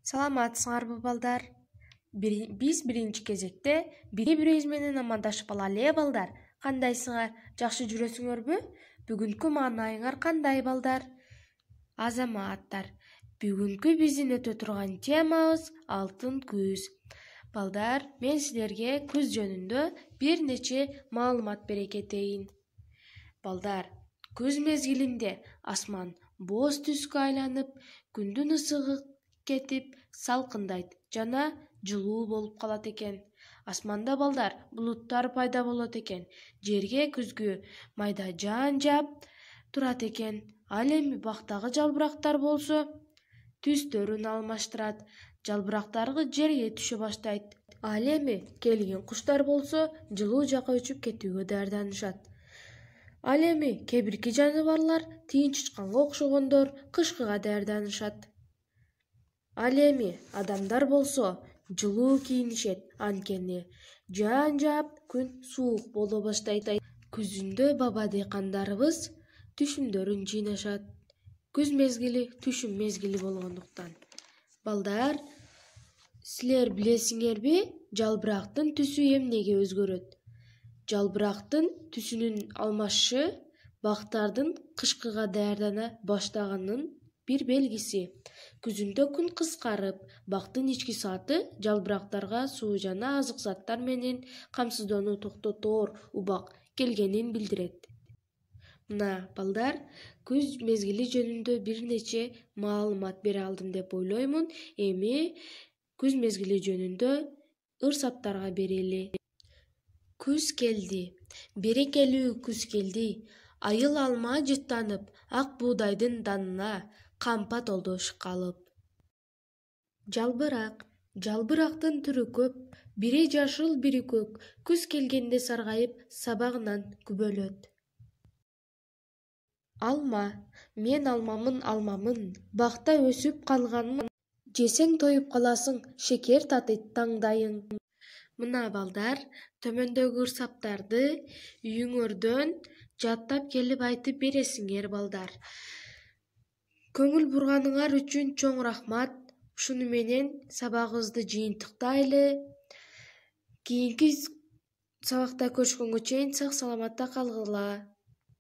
Саламатсыңарбы балдар? Биз биринчи кезекте бири-бирибиз менен амандашып алалы балдар. Кандайсыңар? Жакшы жүрөсүңөрбү? Бүгүнкү маанайыңар кандай балдар? Азаматтар, бүгүнкү биздин өтө турган темабыз алтын күз. Балдар, мен силерге күз жөнүндө бир нече маалымат бере кетейин. Балдар, күз мезгилинде асман боз түскө айланып, күндүн ысыгы кетип, салкындайт жана жылуу болуп калат экен. Асманда балдар булуттар пайда болот экен. Жерге күзгү майда жаан жаап турат экен. Ал эми бактагы жалбырактар болсо түстөрүн алмаштырат. Жалбырактары жерге түшө баштайт. Ал эми келген куштар болсо жылуу жака учуп кетүүгө даярданышат. Ал эми кээ-бирки жаныбарлар тыйынч учканга окшогондор кышкыга даярданышат. Ал эми адамдар болсо жылуу кийинишет, анткени жаан жаап күн суук боло баштайт. Күзүндө баба дыйкандарыбыз түшүмдөрүн жыйнашат. Күз мезгили түшүм мезгили болгондуктан. Балдар, силер билесиңерби, жалбырактын түсү эмнеге өзгөрөт? Жалбырактын түсүнүн алмашышы бактардын кышкыга даярдана баштаганын бир белгиси. Күзүндө күн кыскарып, бактын ички сааты жалбырактарга суу жана азык заттар менен камсыздануу токтотоор убак келгенин билдирет. Мына балдар, күз мезгили жөнүндө бир нече маалымат бере алдым деп ойлоймун. Эми күз мезгили жөнүндө ырсаттарга берели. Күз келди, берекелүү күз келди. Айыл алма жыттанып, ак буудайдын данына кампа толдош калып. Жалбырак, жалбырактын түрү көп, бири жашыл, бири көк. Күз келгенде саргайып, сабагынан күбөлөт. Алма, мен алмамын, бакта өсүп калганмын. Жесең тоюп каласың, шекер татыйт таңдайың. Мына балдар, төмөндөгү ырсаптарды үйүңөрдөн жаттап келип айтып бересиңер балдар. Көңүл бурганыңар үчүн чоң рахмат. Ушуну менен сабагыбызды жыйынтыктайлы. Кийинки сабакта көрүшкөнгө чейин сак саламатта калгыла.